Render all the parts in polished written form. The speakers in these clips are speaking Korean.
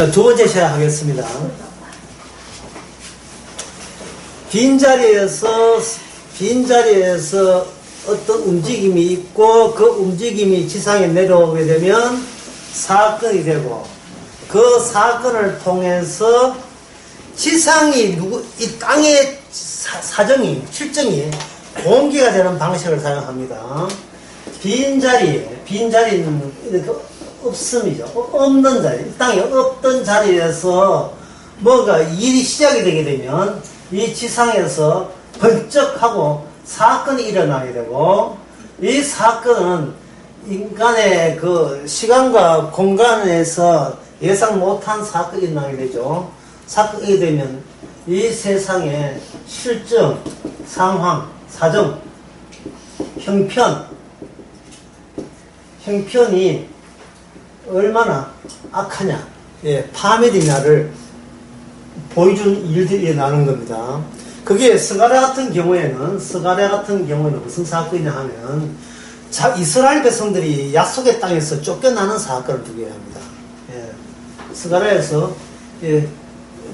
자, 두 번째 시작하겠습니다. 빈자리에서 어떤 움직임이 있고 그 움직임이 지상에 내려오게 되면 사건이 되고 그 사건을 통해서 지상이 이 땅의 실정이 공기가 되는 방식을 사용합니다. 빈자리는 이렇게 없음이죠. 없는 자리, 땅이 없던 자리에서 뭔가 일이 시작이 되게 되면 이 지상에서 번쩍하고 사건이 일어나게 되고, 이 사건은 인간의 그 시간과 공간에서 예상 못한 사건이 일어나게 되죠. 사건이 되면 이 세상의 실정, 상황, 사정, 형편이 얼마나 악하냐, 파멸이냐를 보여준 일들이 일어나는 겁니다. 그게 스가랴 같은 경우에는 무슨 사건이냐 하면, 이스라엘 백성들이 약속의 땅에서 쫓겨나는 사건을 두게 합니다. 스가랴에서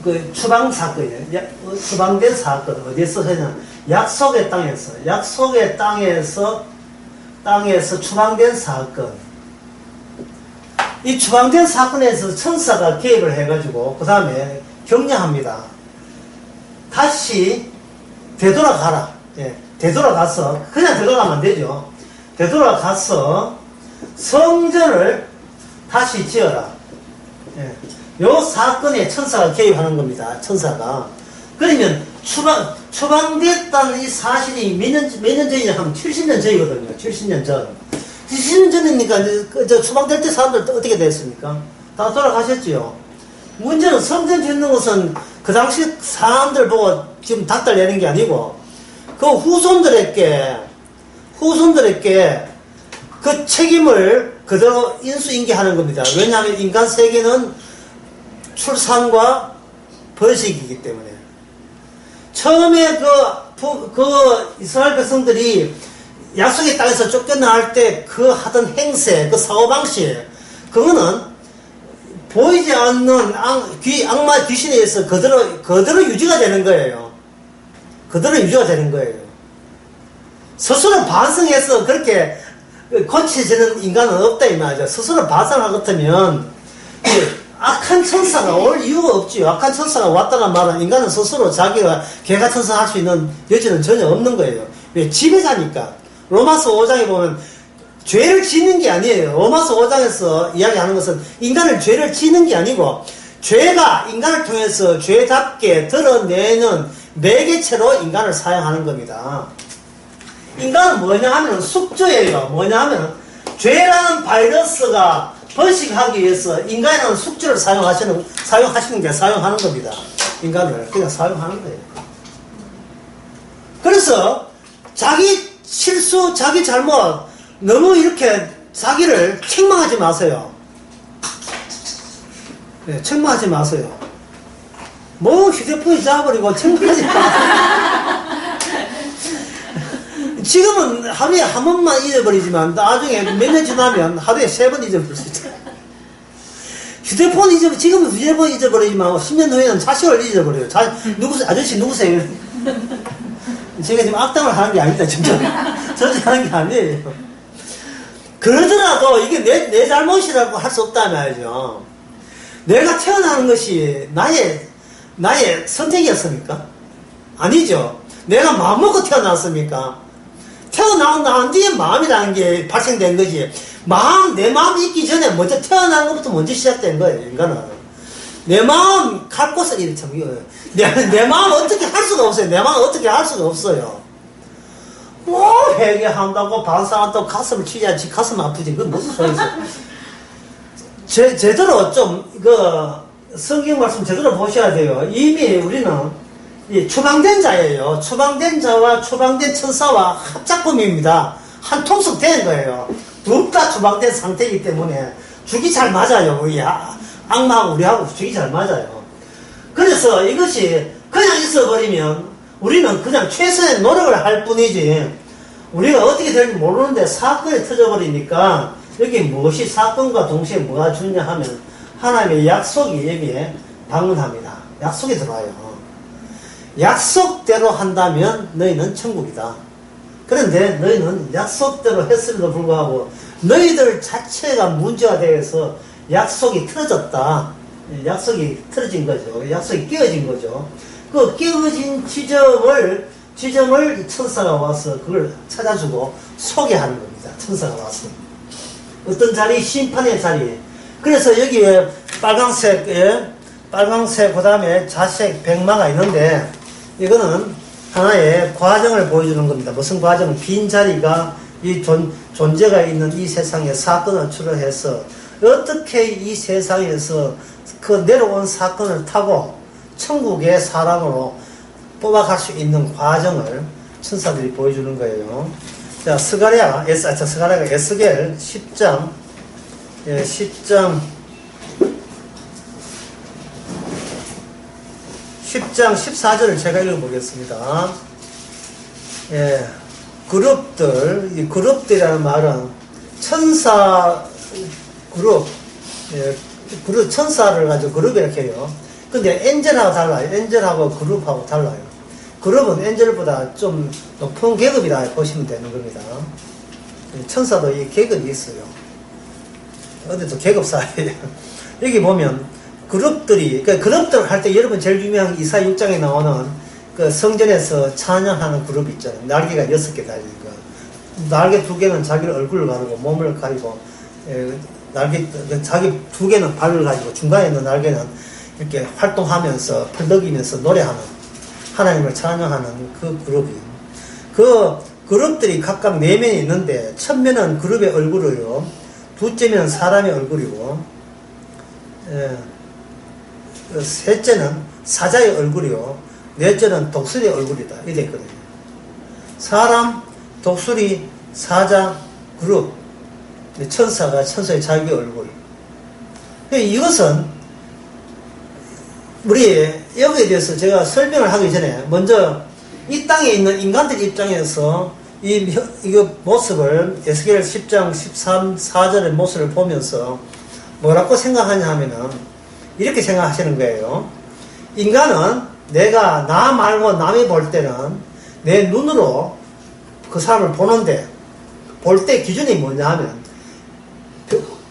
그 추방 사건이에요. 추방된 사건 어디에서 하냐? 약속의 땅에서 추방된 사건. 이 추방된 사건에서 천사가 개입을 해가지고 그 다음에 격려합니다. 다시 되돌아가라. 되돌아가서 그냥 되돌아가면 안 되죠. 되돌아가서 성전을 다시 지어라. 요 사건에 천사가 개입하는 겁니다. 천사가. 그러면 추방됐다는 이 사실이 몇 년 전이냐 하면 70년 전이거든요. 70년 전. 70년 전이니까 추방될 때 사람들 어떻게 됐습니까? 다 돌아가셨지요. 문제는 성전 짓는 것은 그 당시 사람들 보고 지금 닥달 내는 게 아니고 그 후손들에게 그 책임을 그대로 인수인계하는 겁니다. 왜냐하면 인간 세계는 출산과 번식이기 때문에. 처음에 그 이스라엘 백성들이 약속의 땅에서 쫓겨나갈 때 그 하던 행세, 그 사고방식, 그거는 보이지 않는 악마 귀신에 의해서 그대로 유지가 되는 거예요. 스스로 반성해서 그렇게 고쳐지는 인간은 없다 이 말이죠. 스스로 반성할 것 같으면 악한 천사가 올 이유가 없지요. 악한 천사가 왔다는 말은 인간은 스스로 자기가 개가천선할 수 있는 여지는 전혀 없는 거예요. 왜? 지배자니까. 로마서 5장에 보면 죄를 짓는 게 아니에요. 로마서 5장에서 이야기하는 것은 인간을 죄를 짓는 게 아니고 죄가 인간을 통해서 죄답게 드러내는 매개체로 인간을 사용하는 겁니다. 인간은 뭐냐 하면 숙주예요. 뭐냐 하면 죄라는 바이러스가 번식하기 위해서 인간이라는 숙주를 사용하는 겁니다. 인간을 그냥 사용하는 거예요. 그래서 자기 실수, 자기 잘못 너무 이렇게 자기를 책망하지 마세요. 책망하지 마세요. 뭐 휴대폰 잊어버리고 책망하지 마세요. 지금은 하루에 한 번만 잊어버리지만 나중에 몇 년 지나면 하루에 3번 잊어버릴 수 있잖아요. 지금은 휴대폰 잊어버리지만 10년 후에는 자식을 잊어버려요. 아저씨 누구세요? 제가 지금 악담을 하는 게 아닙니다. 저지 하는 게 아니에요. 그러더라도 이게 내 잘못이라고 할 수 없단 말이죠. 내가 태어나는 것이 나의 선택이었습니까? 아니죠. 내가 마음먹고 태어났습니까? 태어난 뒤에 마음이라는 게 발생된 거지. 내 마음이 있기 전에 먼저 태어나는 것부터 먼저 시작된 거예요, 인간은. 내 마음 갈 곳을 이렇게 참, 내 마음 어떻게 할 수가 없어요. 내 마음 어떻게 할 수가 없어요. 뭐, 회개한다고 반성한다고 가슴을 치야지. 가슴 아프지. 그건 무슨 소리지. 제대로 좀, 성경 말씀 제대로 보셔야 돼요. 이미 우리는 추방된 자예요. 추방된 자와 추방된 천사와 합작품입니다. 한 통속 된 거예요. 둘 다 추방된 상태이기 때문에 죽이 잘 맞아요. 우리 악마하고 우리하고 죽이 잘 맞아요. 그래서 이것이 그냥 있어버리면 우리는 그냥 최선의 노력을 할 뿐이지 우리가 어떻게 될지 모르는데 사건이 터져버리니까 여기 무엇이 사건과 동시에 뭐가 중요하면 하나님의 약속이 여기에 방문합니다. 약속이 들어와요. 약속대로 한다면 너희는 천국이다. 그런데 너희는 약속대로 했음에도 불구하고 너희들 자체가 문제가 되어서 약속이 틀어졌다. 약속이 틀어진 거죠. 약속이 깨어진 거죠. 그 깨어진 지점을 천사가 와서 그걸 찾아주고 소개하는 겁니다. 천사가 와서. 어떤 자리? 심판의 자리. 그래서 여기에 빨강색, 그 다음에 자색, 백마가 있는데, 이거는 하나의 과정을 보여주는 겁니다. 무슨 과정은? 빈자리가 이 존재가 있는 이 세상에 사건을 추론해서 어떻게 이 세상에서 그 내려온 사건을 타고 천국의 사람으로 뽑아갈 수 있는 과정을 천사들이 보여주는 거예요. 자, 스가랴가 에스겔 10장, 14절을 제가 읽어보겠습니다. 그룹들, 이 그룹들이라는 말은 천사 그룹, 천사를 가지고 그룹 이렇게 해요. 근데 엔젤하고 달라요. 엔젤하고 그룹하고 달라요. 그룹은 엔젤보다 좀 높은 계급이라 보시면 되는 겁니다. 천사도 이 계급이 있어요. 어디도 계급사예요. 여기 보면 그룹들이, 그룹들 할 때 여러분 제일 유명한 이사 6장에 나오는 그 성전에서 찬양하는 그룹이 있잖아요. 날개가 6개 달린 거. 날개 2개는 자기 얼굴을 가리고 몸을 가리고, 자기 2개는 발을 가지고 중간에 있는 날개는 이렇게 활동하면서 펄럭이면서 노래하는, 하나님을 찬양하는 그 그룹이에요. 그 그룹들이 각각 4면이 있는데, 첫 면은 그룹의 얼굴이요, 둘째면 사람의 얼굴이고, 셋째는 사자의 얼굴이요, 넷째는 독수리의 얼굴이다. 이래 있거든요. 사람, 독수리, 사자, 그룹, 천사가 천사의 자기 얼굴. 이것은 우리 여기에 대해서 제가 설명을 하기 전에 먼저 이 땅에 있는 인간들 입장에서 이 모습을 에스겔 10장 13, 4절의 모습을 보면서 뭐라고 생각하냐 하면은 이렇게 생각하시는 거예요. 인간은 내가 나 말고 남이 볼 때는 내 눈으로 그 사람을 보는데, 볼 때 기준이 뭐냐 하면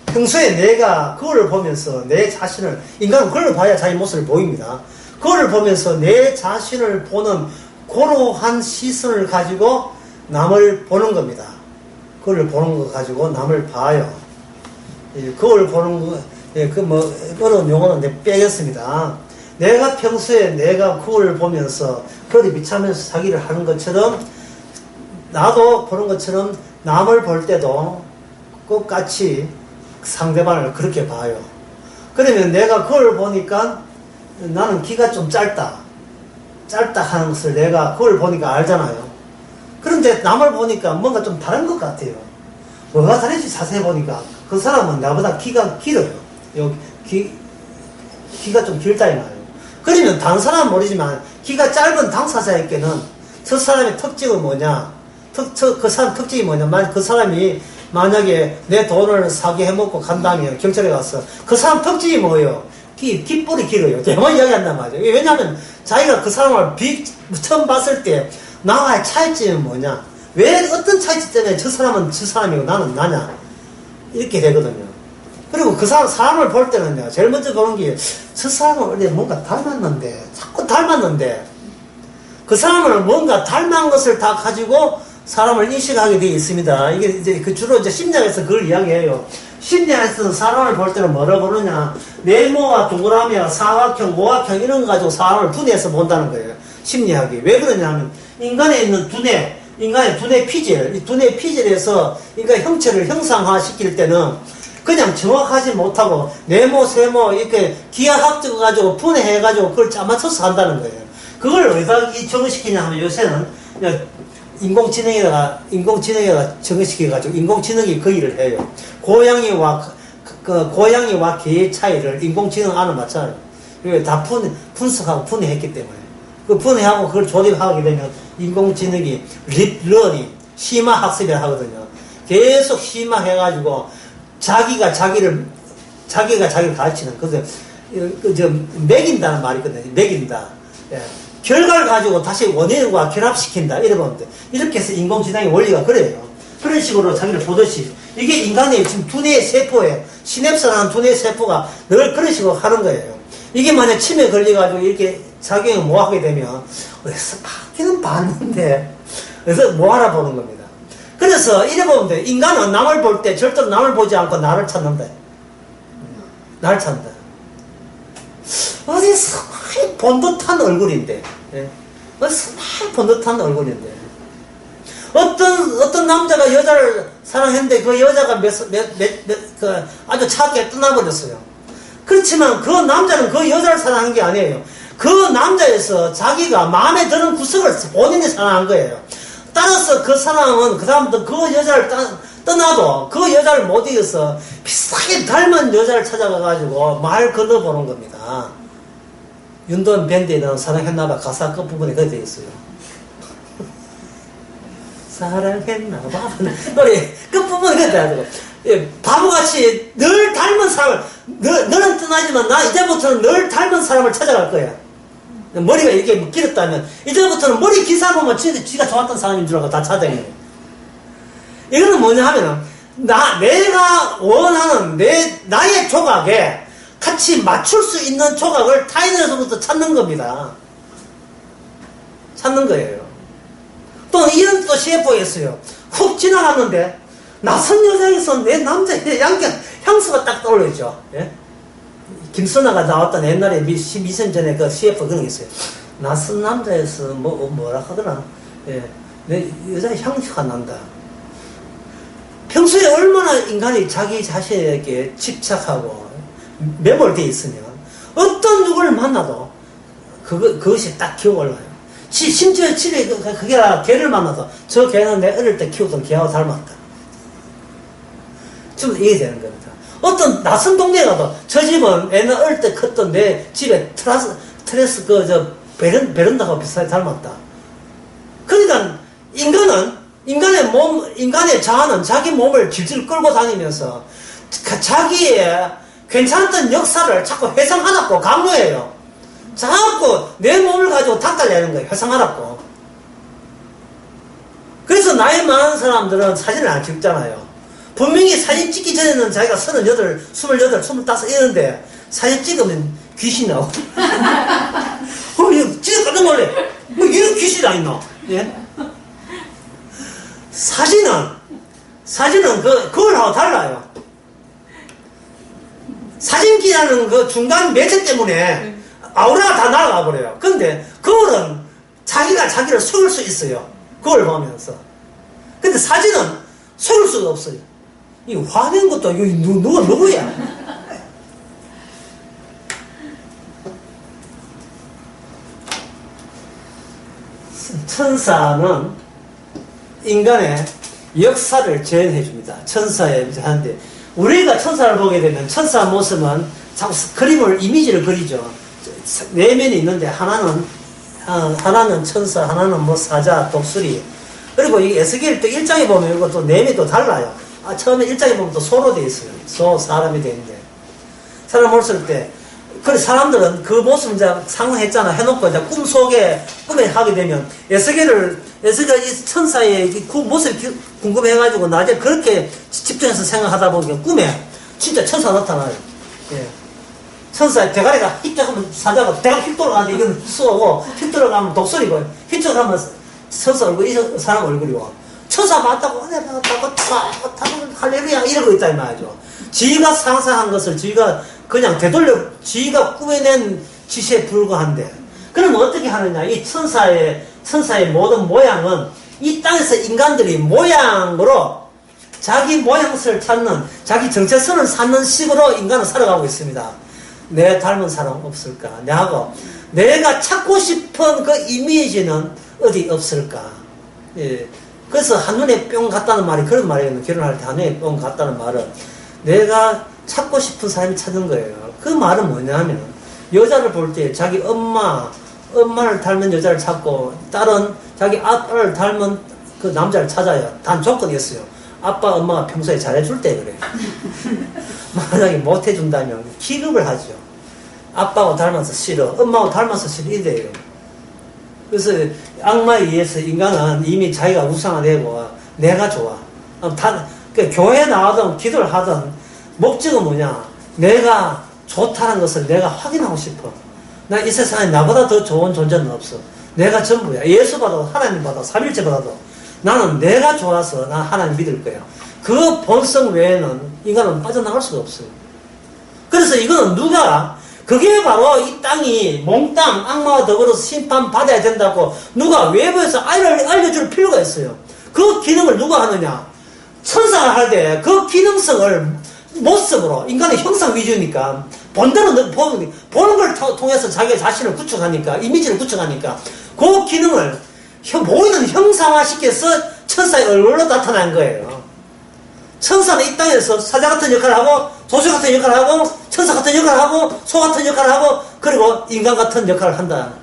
평소에 내가 그거를 보면서 내 자신을, 인간은 그걸 봐야 자기 모습을 보입니다. 그거를 보면서 내 자신을 보는 고로한 시선을 가지고 남을 보는 겁니다. 그걸 보는 거 가지고 남을 봐요. 그걸 보는 거, 어려운 용어는 빼겠습니다. 내가 평소에 내가 그걸 보면서 그걸 비참해서 자기를 하는 것처럼, 나도 보는 것처럼 남을 볼 때도 똑같이 상대방을 그렇게 봐요. 그러면 내가 그걸 보니까 나는 귀가 좀 짧다 하는 것을 내가 그걸 보니까 알잖아요. 그런데 남을 보니까 뭔가 좀 다른 것 같아요. 뭐가 다른지 자세히 보니까 그 사람은 나보다 귀가 길어요. 귀가 좀 길다 이 말이에요. 그러면 다른 사람은 모르지만 귀가 짧은 당사자에게는 저 사람의 특징은 뭐냐, 그 사람 특징이 뭐냐, 그 사람이 만약에 내 돈을 사기 해먹고 간다면 경찰에 가서 그 사람 특징이 뭐예요? 귓볼이 길어요. 대만 이야기한단 말이에요. 왜냐하면 자기가 그 사람을 처음 봤을 때 나와의 차이점은 뭐냐, 왜 어떤 차이점 때문에 저 사람은 저 사람이고 나는 나냐, 이렇게 되거든요. 그리고 그 사람을 볼 때는요, 제일 먼저 보는 게 저 사람을 원래 뭔가 닮았는데, 자꾸 닮았는데, 그 사람을 뭔가 닮은 것을 다 가지고 사람을 인식하게 되어 있습니다. 이게 이제 주로 이제 심리학에서 그걸 이야기해요. 심리학에서는 사람을 볼 때는 뭐라고 그러냐, 네모와 동그라미와 사각형, 오각형 이런 거 가지고 사람을 분해해서 본다는 거예요. 심리학이. 왜 그러냐면 인간에 있는 두뇌, 인간의 두뇌 피질, 이 두뇌 피질에서 인간 형체를 형상화시킬 때는 그냥 정확하지 못하고 네모, 세모 이렇게 기하학적 가지고 분해해가지고 그걸 짜맞춰서 한다는 거예요. 그걸 어디다 적응시키냐 하면 요새는 인공지능에다가 적응시켜가지고 인공지능이 그 일을 해요. 고양이와 개의 차이를 인공지능 안에 맞춰요. 다 분석하고 분해했기 때문에. 그 분해하고 그걸 조립하게 되면 인공지능이 립러닝, 심화 학습이라 하거든요. 계속 심화해가지고 자기가 자기를 자기가 자기를 가르치는, 매긴다는 말이 있거든요. 매긴다. 예. 결과를 가지고 다시 원인과 결합시킨다. 이래 보면 돼. 이렇게 해서 인공지능의 원리가 그래요. 그런 식으로 자기를 보듯이. 이게 인간의 지금 두뇌의 세포에, 시냅스라는 두뇌의 세포가 늘 그런 식으로 하는 거예요. 이게 만약 치매에 걸려가지고 이렇게 작용을 뭐 하게 되면, 어디서 받기는 봤는데, 그래서 뭐 하나 보는 겁니다. 그래서 이래 보면 돼. 인간은 남을 볼 때 절대로 남을 보지 않고 나를 찾는다. 나를 찾는다. 어디서 많이 본 듯한 얼굴인데, 예? 어디서 많이 본 듯한 얼굴인데, 어떤 남자가 여자를 사랑했는데 그 여자가 아주 차갑게 떠나버렸어요. 그렇지만 그 남자는 그 여자를 사랑한 게 아니에요. 그 남자에서 자기가 마음에 드는 구석을 본인이 사랑한 거예요. 따라서 그 사람은 그 다음부터 그 여자를 떠나도 그 여자를 못 이겨서 비슷하게 닮은 여자를 찾아가가지고 말 건너보는 겁니다. 윤도현 밴드에 나온 사랑했나봐 가사 끝부분에 그렇게 되어 있어요. 사랑했나봐 노래 끝부분에 그렇게 돼가지고, 예, 바보같이 늘 닮은 사람을 너는 떠나지만 나 이제부터는 늘 닮은 사람을 찾아갈 거야. 머리가 이렇게 길었다면 이제부터는 머리 긴 사람 보면 진짜 쥐가 좋았던 사람인 줄 알고 다 찾아다니는. 이거는 뭐냐 하면은 내가 원하는 나의 조각에 같이 맞출 수 있는 조각을 타인에서부터 찾는 겁니다. 찾는 거예요. 또 이런 또 CF가 있어요. 훅 지나갔는데 낯선 여자에서 내 남자의 향수가 딱 떠올렸죠. 예? 김선아가 나왔던 옛날에 미선 전에 그 CF 그런 게 있어요. 낯선 남자에서 뭐라 하더라. 예. 내 여자의 향수가 난다. 평소에 얼마나 인간이 자기 자신에게 집착하고 매몰되어 있으면 어떤 누구를 만나도 그것이 딱 기억 올라요. 심지어 집에 그게 개를 만나도 저 개는 내 어릴 때 키우던 개하고 닮았다. 좀 이해되는 겁니다. 어떤 낯선 동네에 가도 저 집은 옛날 어릴 때 컸던 내 집에 트레스 베란다하고 비슷하게 닮았다. 그러니까 인간의 자아는 자기 몸을 질질 끌고 다니면서 자기의 괜찮던 역사를 자꾸 회상하라고 강요해요. 자꾸 내 몸을 가지고 닦아내는 거예요. 회상하라고. 그래서 나이 많은 사람들은 사진을 안 찍잖아요. 분명히 사진 찍기 전에는 자기가 38, 28, 25 이러는데 사진 찍으면 귀신이 나오고. 진짜 깜짝 놀래. 이런 귀신이 다 있나? 예? 사진은 그걸하고 달라요. 사진기라는 그 중간 매체 때문에 아우라가 다 날아가 버려요. 근데 그거는 자기가 자기를 속일 수 있어요. 그걸 보면서. 근데 사진은 속일 수가 없어요. 이 화낸 것도 누구야? 천사는 인간의 역사를 재현해 줍니다. 천사에 하는데 우리가 천사를 보게 되면 천사 모습은 자꾸 그림을 이미지를 그리죠. 내면이 있는데 하나는 천사, 하나는 뭐 사자, 독수리. 그리고 이 에스겔 또 1장에 보면 이것도 내면이 또 달라요. 처음에 1장에 보면 또 소로 되어 있어요. 사람이 되는데 사람 모습 때 그래 사람들은 그 모습을 이제 상상했잖아. 해놓고 이제 꿈에 하게 되면 에스겔 이 천사의 그 모습이 궁금해가지고 낮에 그렇게 집중해서 생각하다 보니까 꿈에 진짜 천사가 나타나요. 예. 천사의 대가리가 휙 들어가면 사자고 대가리 휙 돌아가는데 이건 쏘고 휙 들어가면 독수리고 휙 들어가면 천사 얼굴, 이 사람 얼굴이고 천사 맞다고 은혜 받았다고 할렐루야 이러고 있다 이 말이죠. 지가 상상한 것을 지가 그냥 지가 꾸며낸 지시에 불과한데 그럼 어떻게 하느냐. 이 천사의 모든 모양은 이 땅에서 인간들이 모양으로 자기 모양새를 찾는 자기 정체성을 찾는 식으로 인간은 살아가고 있습니다. 내 닮은 사람 없을까? 내가 찾고 싶은 그 이미지는 어디 없을까? 예. 그래서 한눈에 뿅 갔다는 말이 그런 말이에요. 결혼할 때 한눈에 뿅 갔다는 말은 내가 찾고 싶은 사람이 찾은 거예요. 그 말은 뭐냐 하면 여자를 볼 때 자기 엄마를 닮은 여자를 찾고 딸은 자기 아빠를 닮은 그 남자를 찾아요. 단 조건이 있어요. 아빠, 엄마가 평소에 잘해줄 때 그래. 만약에 못해준다면 기급을 하죠. 아빠하고 닮아서 싫어, 엄마하고 닮아서 싫어, 이래요. 그래서 악마에 의해서 인간은 이미 자기가 우상화되고 내가 좋아. 교회에 나가든 기도를 하든 목적은 뭐냐? 내가 좋다는 것을 내가 확인하고 싶어. 나 이 세상에 나보다 더 좋은 존재는 없어. 내가 전부야. 예수 받아도 하나님 받아도 삼일째 받아도 나는 내가 좋아서 나 하나님 믿을 거야. 그 본성 외에는 인간은 빠져나갈 수가 없어요. 그래서 이거는 그게 바로 이 땅이 몽땅 악마와 더불어서 심판받아야 된다고 누가 외부에서 알려줄 필요가 있어요. 그 기능을 누가 하느냐? 천사가 할 때 그 기능성을 모습으로, 인간의 형상 위주니까 본대로 보는 걸 통해서 자기 자신을 구축하니까, 이미지를 구축하니까 그 기능을 보이는 형상화시켜서 천사의 얼굴로 나타난 거예요. 천사는 이 땅에서 사자 같은 역할을 하고, 조수 같은 역할을 하고, 천사 같은 역할을 하고, 소 같은 역할을 하고, 그리고 인간 같은 역할을 한다.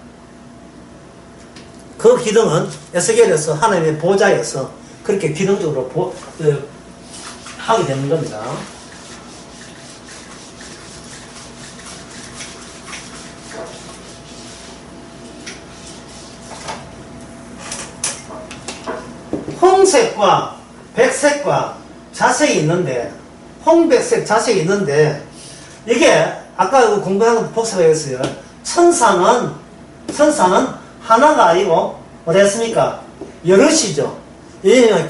그 기능은 에스겔에서 하나님의 보좌에서 그렇게 기능적으로 하게 되는 겁니다. 홍색과 백색과 자색이 있는데, 홍백색 자색이 있는데, 이게 아까 공부한 거 복습하겠어요. 천사는 하나가 아니고 어땠습니까? 여럿이죠. 왜냐면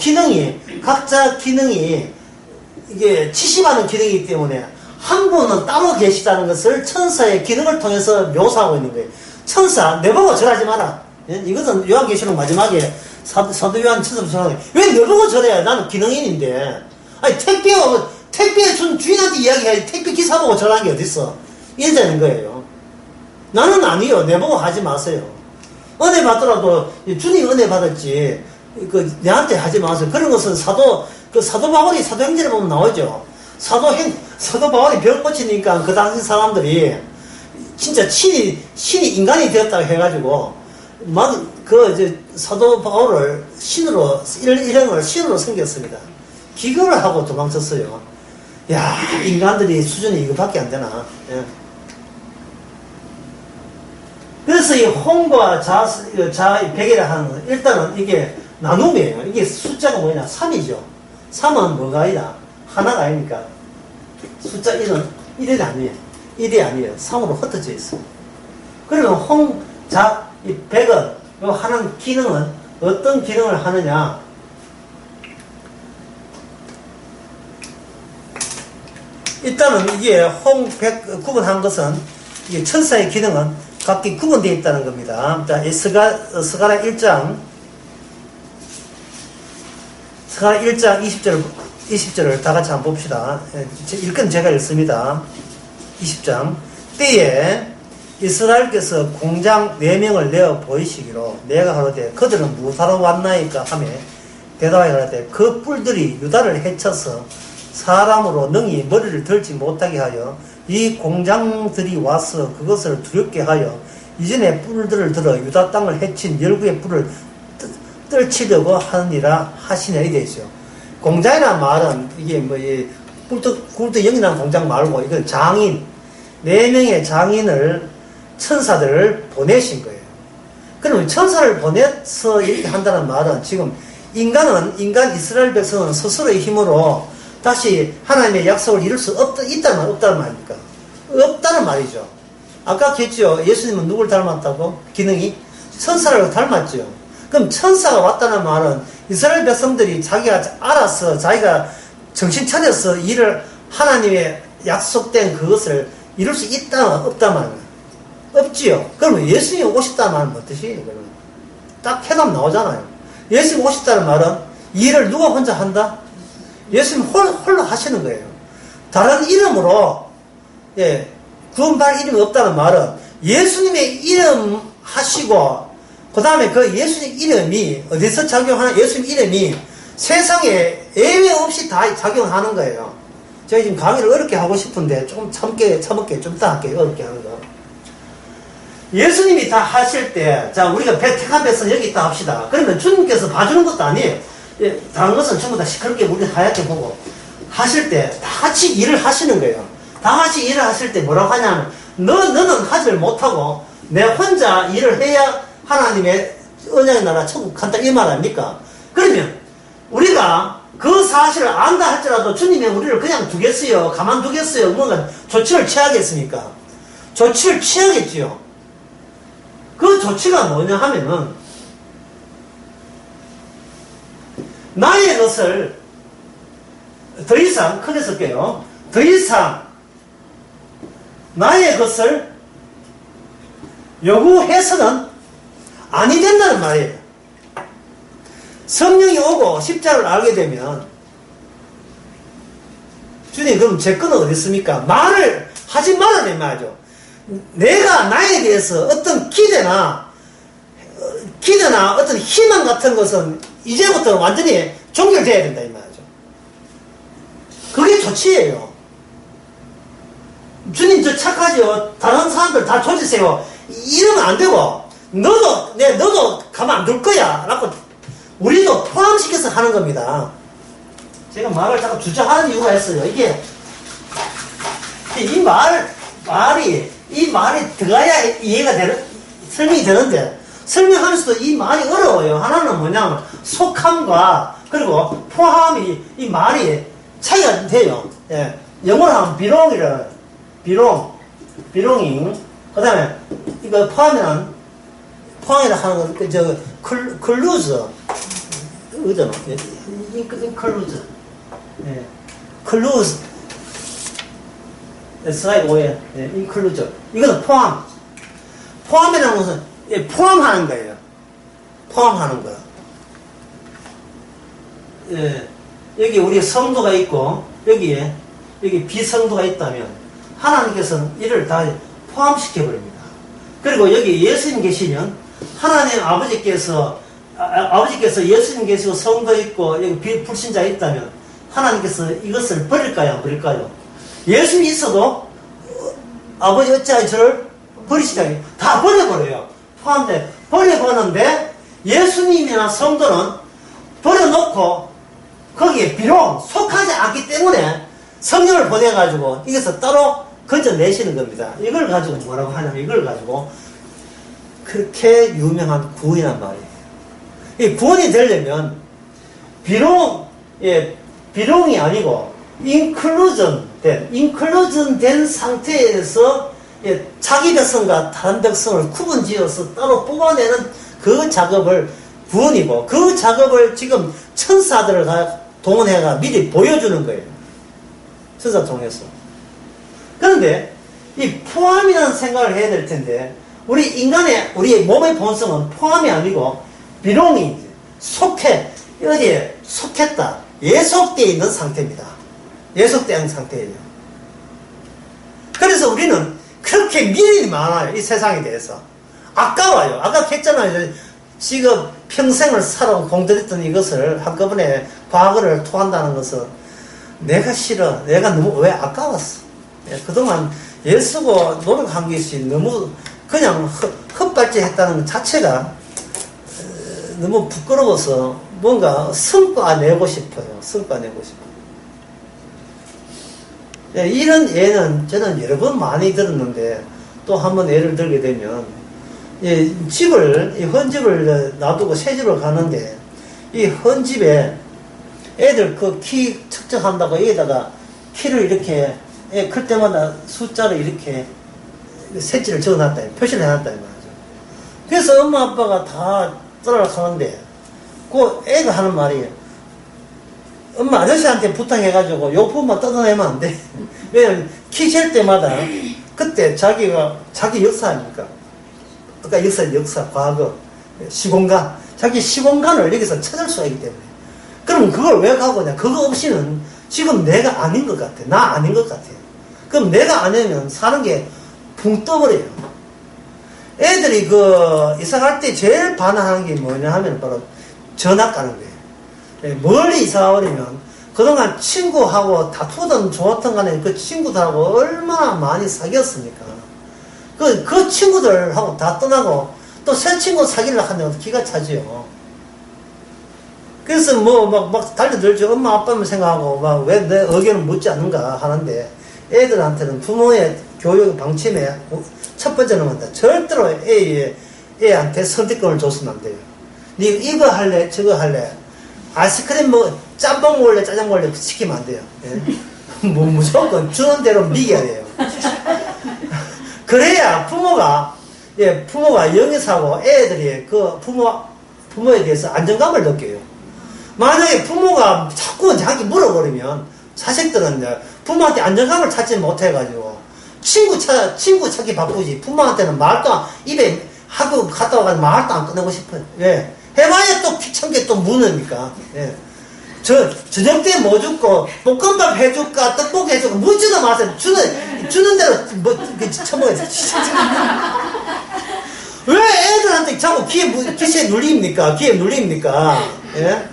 각자 기능이 이게 70하는 기능이기 때문에 한 분은 따로 계시다는 것을 천사의 기능을 통해서 묘사하고 있는 거예요. 천사, 내보고 절하지 마라. 이것은 요한계시록 마지막에 사도 요한 천사부터 왜 내보고 절해야? 나는 기능인인데. 아니, 택배 준 주인한테 이야기해야지. 택배 기사 보고 절하는 게 어딨어. 이러자는 거예요. 나는 아니요. 내보고 하지 마세요. 은혜 받더라도 주님 은혜 받았지. 내한테 하지 마세요. 그런 것은 사도 바울이 사도행전에 보면 나오죠. 사도 바울이 병 고치니까 그 당시 사람들이 진짜 신이 인간이 되었다고 해가지고 사도 바울을 일행을 신으로 섬겼습니다. 기거를 하고 도망쳤어요. 야, 인간들이 수준이 이거밖에 안 되나. 예. 그래서 이 홍과 백이라 하는 건 일단은 이게 나눔이에요. 이게 숫자가 뭐냐? 3이죠. 3은 뭐가 아니라 하나가 아닙니까? 숫자 1은 1이 아니에요. 1이 아니에요. 3으로 흩어져 있어요. 그러면 이 백은, 요 하는 기능은 어떤 기능을 하느냐? 일단은 이게 홍백 구분한 것은, 이게 천사의 기능은 각기 구분되어 있다는 겁니다. 자, 이 스가랴 1장 20절을 다 같이 한번 봅시다. 읽건 제가 읽습니다. 20장. 때에 이스라엘께서 공장 4명을 내어 보이시기로 내가 하루되 그들은 무사로 왔나이까 하며 대답하여 가라되 그 뿔들이 유다를 해쳐서 사람으로 능히 머리를 들지 못하게 하여 이 공장들이 와서 그것을 두렵게 하여 이전에 뿔들을 들어 유다 땅을 해친 열구의 뿔을 떨치려고 하느니라 하시냐 이 되죠. 공장이라는 말은 이게 굴뚝 영이라는 공장 말고 이건 장인 4명의 장인을 천사들을 보내신 거예요. 그러면 천사를 보내서 이렇게 한다는 말은 지금 인간 이스라엘 백성은 스스로의 힘으로 다시 하나님의 약속을 이룰 수 있다는 말입니까? 없다는 말이죠. 아까 했죠. 예수님은 누굴 닮았다고? 기능이? 천사를 닮았죠. 그럼 천사가 왔다는 말은 이스라엘 백성들이 자기가 알아서 자기가 정신 차려서 하나님의 약속된 그것을 이룰 수 있다, 없다 말이에요. 없지요. 그러면 예수님이 오셨다는 말은 어떠시? 딱 해답 나오잖아요. 예수님이 오셨다는 말은 이 일을 누가 혼자 한다? 예수님 홀로 하시는 거예요. 다른 이름으로, 구원받을 이름이 없다는 말은 예수님의 이름 하시고, 그 다음에 그 예수님 이름이 어디서 작용하나? 예수님 이름이 세상에 예외 없이 다 작용하는 거예요. 제가 지금 강의를 어렵게 하고 싶은데 조금 참을게, 좀 이따 할게요. 어렵게 하는 거. 예수님이 다 하실 때, 자, 우리가 택한 백성 여기 있다 합시다. 그러면 주님께서 봐주는 것도 아니에요. 예, 다른 것은 전부 다 시끄럽게 우리 하얗게 보고 하실 때 다 같이 일을 하시는 거예요. 다 같이 일을 하실 때 뭐라고 하냐면 너는 하지를 못하고 내 혼자 일을 해야 하나님의 언약의 나라 천국 간다 이 말 아닙니까? 그러면 우리가 그 사실을 안다 할지라도 주님이 우리를 그냥 두겠어요? 가만두겠어요? 뭔가 조치를 취하겠습니까? 조치를 취하겠지요. 그 조치가 뭐냐 하면은 나의 것을 더 이상 크게 쓸게요. 더 이상 나의 것을 요구해서는 아니 된다는 말이에요. 성령이 오고 십자를 알게 되면 주님 그럼 제 거는 어디 있습니까? 말을 하지 말아내 말이죠. 내가 나에 대해서 어떤 기대나 어떤 희망 같은 것은 이제부터 완전히 종결돼야 된다 이 말이죠. 그게 조치예요. 주님 저 착하죠. 다른 사람들 다 조지세요. 이러면 안 되고 너도 가만 안 둘 거야 라고 우리도 포함시켜서 하는 겁니다. 제가 말을 자꾸 주저하는 이유가 있어요. 이게 이 말이 들어가야 이해가 설명이 되는데 설명하면서도 이 말이 어려워요. 하나는 뭐냐면 속함과 그리고 포함이 이 말이 차이가 돼요. 예. 영어로 하면 belonging 그 다음에 이거 포함이라 하는 건 클루즈 의잖아. 클루즈 클루즈 스라이드 오해 인클루즈 이거는 포함이라는 것은 포함하는 거예요. 포함하는 거야. 예, 여기 우리 성도가 있고 여기 비성도가 있다면 하나님께서는 이를 다 포함시켜 버립니다. 그리고 여기 예수님 계시면 하나님 아버지께서 예수님 계시고 성도 있고 여기 불신자 있다면 하나님께서 이것을 버릴까요? 안 버릴까요? 예수님이 있어도 아버지 어찌하여 저를 버리시다니 다 버려버려요. 포함돼 버려버렸는데 예수님이나 성도는 버려놓고 거기에 비록 속하지 않기 때문에 성령을 보내가지고 이것을 따로 건져내시는 겁니다. 이걸 가지고 뭐라고 하냐면 이걸 가지고 그렇게 유명한 구원이란 말이에요. 이 구원이 되려면 비롱이 아니고 인클루전 된 상태에서 자기 백성과 다른 백성을 구분지어서 따로 뽑아내는 그 작업을 구원이고 그 작업을 지금 천사들을 동원해가 미리 보여주는 거예요. 천사 통해서. 그런데 이 포함이라는 생각을 해야 될 텐데 우리의 몸의 본성은 포함이 아니고 비롱이 어디에 속했다. 예속되어 있는 상태입니다. 예속된 상태예요. 그래서 우리는 그렇게 미련이 많아요. 이 세상에 대해서. 아까워요. 아까 했잖아요. 지금 평생을 살아온 공들였던 이것을 한꺼번에 과거를 토한다는 것은 내가 싫어. 내가 너무 왜 아까웠어. 그동안 애쓰고 노력한 것이 너무 그냥 헛발질 했다는 것 자체가 너무 부끄러워서 뭔가 성과 내고 싶어요. 성과 내고 싶어요. 이런 예는 저는 여러 번 많이 들었는데 또 한번 예를 들게 되면 헌집을 놔두고 새 집을 가는데 이 헌집에 애들 그 키 측정한다고 여기다가 키를 이렇게 클 때마다 숫자를 이렇게 색지를 적어놨다 표시를 해놨다 말이죠. 그래서 엄마 아빠가 다 따라가는데 그 애가 하는 말이 엄마 아저씨한테 부탁해가지고 요 부분만 뜯어내면 안 돼. 왜냐면 키 잴 때마다 그때 자기 역사 아닙니까? 그러니까 역사, 과거, 시공간 자기 시공간을 여기서 찾을 수가 있기 때문에 그럼 그걸 왜 가고냐? 그거 없이는 지금 내가 아닌 것 같아. 나 아닌 것 같아. 그럼 내가 아니면 사는 게 붕 떠버려요. 애들이 이사갈 때 제일 반항하는 게 뭐냐 하면 바로 전학 가는 거예요. 멀리 이사가 버리면 그동안 친구하고 다투든 좋았던 간에 그 친구들하고 얼마나 많이 사귀었습니까? 그 친구들하고 다 떠나고 또 새 친구 사귀려고 하면 기가 차지요. 그래서 뭐 막 달려들죠. 엄마 아빠만 생각하고 막 왜 내 의견을 묻지 않는가 하는데 애들한테는 부모의 교육 방침에 첫 번째는 뭔가 절대로 애한테 선택권을 줬으면 안 돼요. 니 이거 할래 저거 할래 아이스크림 뭐 짬뽕 먹을래 짜장 먹을래 시키면 안 돼요. 예? 뭐 무조건 주는 대로 미겨야 돼요. 그래야 부모가 영의사고 애들이 그 부모에 대해서 안정감을 느껴요. 만약에 부모가 자꾸 자기 물어버리면 자식들은 부모한테 안정감을 찾지 못해가지고 친구 찾기 바쁘지. 부모한테는 입에 학교 갔다 와가지고 말도 안 꺼내고 싶어요. 왜? 해봐야 또 귀찮게 또 묻으니까. 예. 저녁 때 뭐 줄까? 볶음밥 해줄까? 떡볶이 해줄까? 묻지도 마세요. 주는 대로 처먹어야지. 왜 애들한테 자꾸 기세에 눌립니까? 예?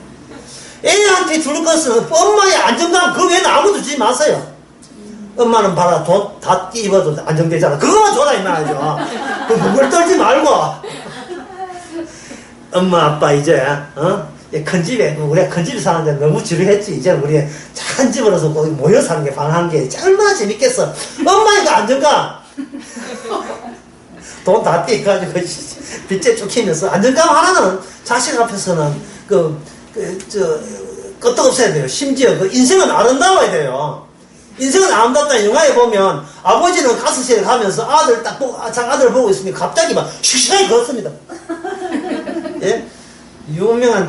애한테 줄 것은 엄마의 안정감, 그 외에는 아무도 주지 마세요. 엄마는 봐라, 돈 다 입어도 안정되잖아. 그거만 줘라, 이 말이죠. 그걸 떨지 말고. 엄마, 아빠, 이제, 큰 집에, 우리가 큰 집에 사는데 너무 지루했지. 이제 우리 작은 집으로서 거기 모여 사는 게, 방 한 개. 얼마나 재밌겠어. 엄마의 그 안정감. 돈 다 떼가지고, 빚에 쫓기면서. 안정감 하나는 자식 앞에서는 끄떡없어야 돼요. 심지어 인생은 아름다워야 돼요. 인생은 아름답다. 영화에 보면 아버지는 가스실에 가면서 아들 보고 있으니 갑자기 막 슉슉하게 걷습니다. 예? 유명한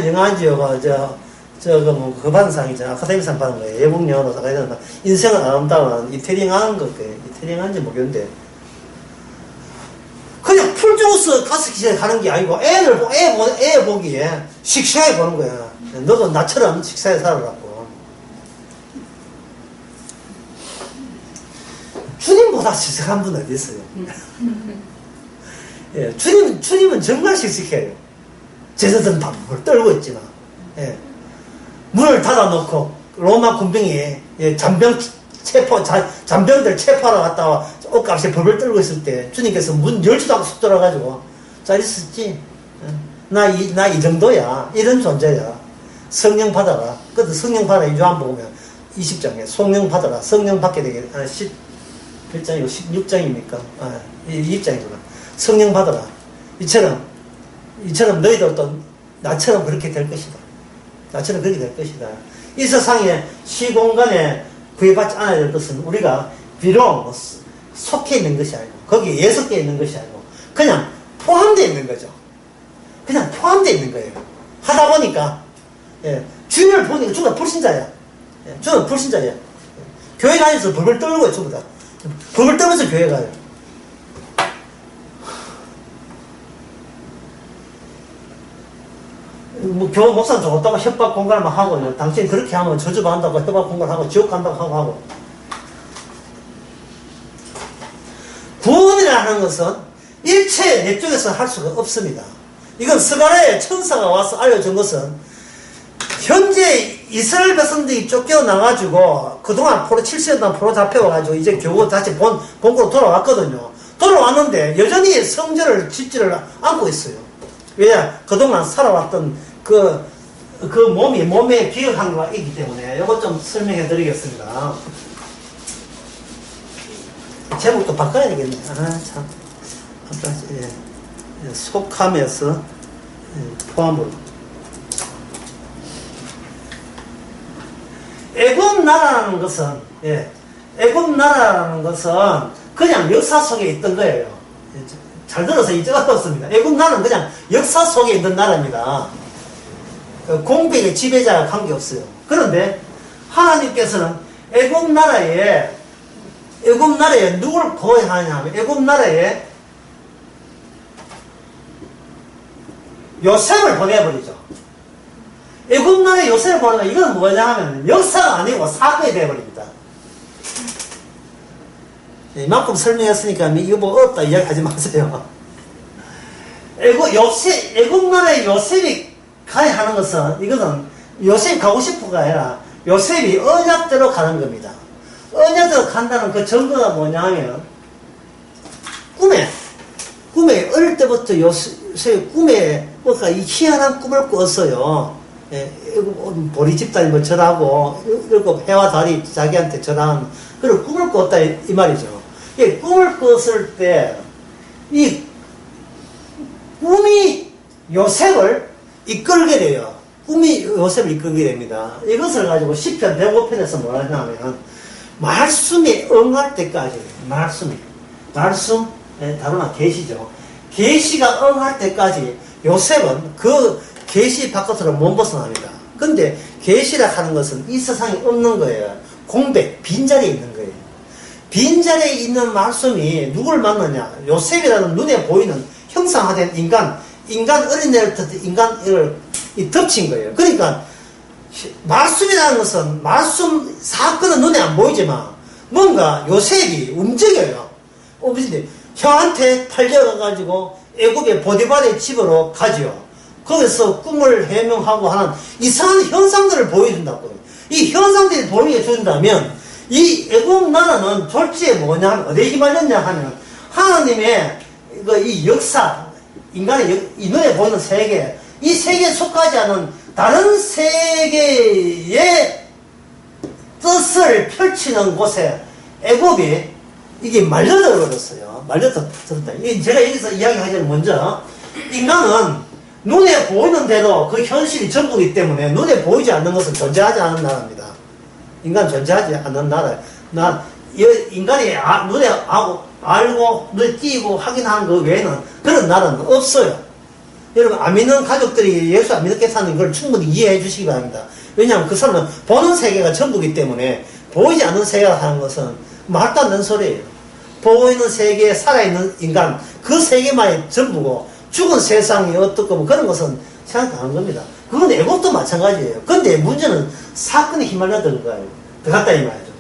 영화지요. 급한상이잖아. 아카데미상 받은 거예요. 예국영화로다가 이런 인생은 아름다운 이태링한 거예요. 이태링한지 모르겠는데. 그냥 풀주스 가스기실에 가는 게 아니고 애 보기에 씩씩하게 보는 거야. 너도 나처럼 씩씩하게 살아라고. 주님보다 씩씩한 분 어디 있어요? 예, 주님은 정말 씩씩해요. 제자들은 다 뭘 떨고 있지만, 예, 문을 닫아놓고 로마 군병이 잔병들 체포하러 갔다가 옷값에 벌벌 떨고 있을 때 주님께서 문 열지도 않고 쑥 들어가지고 잘 있었지? 나 이 정도야. 이런 존재야. 성령 받아라. 그것도 성령 받아라. 요한복음 20장에 성령 받아라. 성령 받게 되게 1 장이고 16장입니까? 2장이구나. 성령 받아라. 이처럼 너희들도 나처럼 그렇게 될 것이다. 나처럼 그렇게 될 것이다. 이 세상에 시공간에 구애받지 않아야 될 것은 우리가 비록 속해 있는 것이 아니고 거기에 예속되어 있는 것이 아니고 그냥 포함되어 있는 거죠. 그냥 포함되어 있는 거예요. 하다 보니까 주님을 보니까 주가 불신자야. 주는 불신자야. 교회 다니면서 벌벌 떨고 전부 다. 벌벌 떨면서 교회 가요. 교회 목사는 좋다고 협박 공갈만 하고 당신 그렇게 하면 저주받는다고 협박 공갈하고 지옥 간다고 하고 구원이라는 것은 일체 내 쪽에서 할 수가 없습니다. 이건 스가랴의 천사가 와서 알려준 것은 현재 이스라엘 백성들이 쫓겨나가지고 그동안 70년 동안 포로 잡혀와가지고 이제 겨우 다시 본국으로 돌아왔거든요. 돌아왔는데 여전히 성전을 짓지를 않고 있어요. 왜냐? 그동안 살아왔던 그 몸에 기억한 거가 있기 때문에 이것 좀 설명해 드리겠습니다. 제목도 바꿔야 되겠네. 참. 속함에서 포함으로. 애굽 나라라는 것은 그냥 역사 속에 있던 거예요. 잘 들어서 잊어버렸습니다. 애굽 나라는 그냥 역사 속에 있는 나라입니다. 공백의 지배자와 관계없어요. 그런데 하나님께서는 애굽 나라에 누구를 보호하냐 하면 애굽 나라에 요셉을 보내버리죠. 애굽 나라에 요셉을 보내면 이건 뭐냐 하면 역사가 아니고 사건이 되어버립니다. 이만큼 설명했으니까 이거 뭐 어렵다 이야기하지 마세요. 애굽 나라에 요셉이 가야 하는 것은 이것은 요셉이 가고 싶어가 아니라 요셉이 언약대로 가는 겁니다. 언약대로 간다는 그 증거가 뭐냐 하면 꿈에 어릴 때부터 꿈에 뭔가 이 희한한 꿈을 꿨어요. 예, 보리 집단이 뭐 절하고, 일곱 해와 달이 자기한테 절하는 그런 꿈을 꿨다, 이 말이죠. 예, 꿈을 꿨을 때, 이 꿈이 요셉을 이끌게 돼요. 꿈이 요셉을 이끌게 됩니다. 이것을 가지고 시편 105편에서 뭐라 하냐면, 말씀에 응할 때까지, 말씀, 다루나 계시죠. 계시가 응할 때까지 요셉은 그 계시 바깥으로 못 벗어납니다. 근데 계시라 하는 것은 이 세상에 없는 거예요. 공백, 빈자리에 있는 거예요. 빈자리에 있는 말씀이 누굴 만나냐? 요셉이라는 눈에 보이는 형상화된 인간 어린애를 인간을 덮친 거예요. 그러니까 말씀이라는 것은 말씀 사건은 눈에 안 보이지만 뭔가 요셉이 움직여요. 움직이는데 형한테 팔려가가지고 애굽의 보디발의 집으로 가지요. 거기서 꿈을 해명하고 하는 이상한 현상들을 보여준다고요. 이 현상들이 보여준다면 이 애국 나라는 졸지에 뭐냐, 어디에 휘말렸냐 하면 하나님의 이 역사, 인간의 이 눈에 보이는 세계, 이 세계에 속하지 않은 다른 세계의 뜻을 펼치는 곳에 애국이 이게 말려들어 버렸어요. 말려들었다. 제가 여기서 이야기하자면 먼저 인간은 눈에 보이는 대로 그 현실이 전부이기 때문에 눈에 보이지 않는 것은 존재하지 않는 나라입니다. 인간 존재하지 않는 나라. 인간이 눈에 알고 눈에 띄고 확인하는 그 외에는 그런 나라는 없어요. 여러분 안 믿는 가족들이 예수 안 믿게 사는 걸 충분히 이해해 주시기 바랍니다. 왜냐하면 그 사람은 보는 세계가 전부이기 때문에 보이지 않는 세계가 하는 것은 말도 안 되는 소리예요. 보이는 세계에 살아있는 인간 그 세계만이 전부고 죽은 세상이 어떻고 뭐 그런 것은 생각하는 겁니다. 그건 애국도 마찬가지예요. 근데 문제는 사건에 휘말려드는 거예요. 들어갔다 이 말이죠.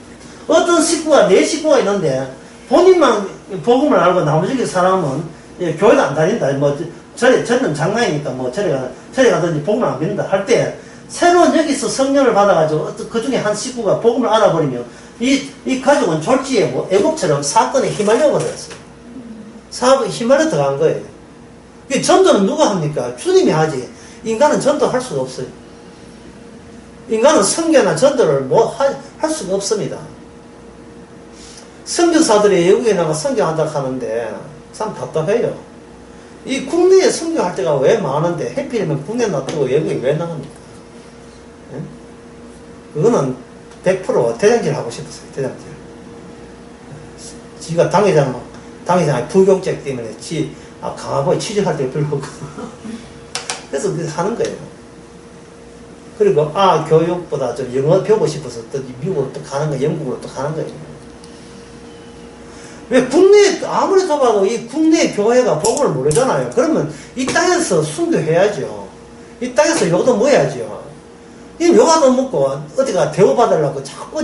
어떤 식구가 내 식구가 있는데 본인만 복음을 알고 나머지 사람은 교회도 안 다닌다. 뭐 저는 장난이니까 뭐 저리 가든지 복음을 안 믿는다 할 때 새로운 여기서 성령을 받아가지고 그 중에 한 식구가 복음을 알아버리면 이 가족은 졸지에 뭐 애국처럼 사건에 휘말려 버렸어요. 사업에 휘말려 들어간 거예요. 전도는 누가 합니까? 주님이 하지. 인간은 전도할 수가 없어요. 인간은 선교나 전도를 할 수가 없습니다. 선교사들이 외국에 나가 선교한다 하는데 참 답답해요. 이 국내에 선교할 때가 왜 많은데 해필이면 국내 놔두고 외국에 왜 나갑니까? 네? 그거는 100% 대장질 하고 싶었어요. 대장질. 지가 당회장 부경책 때문에 강화보에 취직할 때 불렀고 그래서 그렇게 하는 거예요. 그리고 교육보다 좀 영어 배우고 싶어서 또 미국으로 또 가는 거예요. 영국으로 또 가는 거예요. 왜 국내에 아무리 봐도 이 국내 교회가 복음을 모르잖아요. 그러면 이 땅에서 순교해야죠. 이 땅에서 욕도 먹어야죠. 이 욕도 먹고 어디가 대우받으려고 자꾸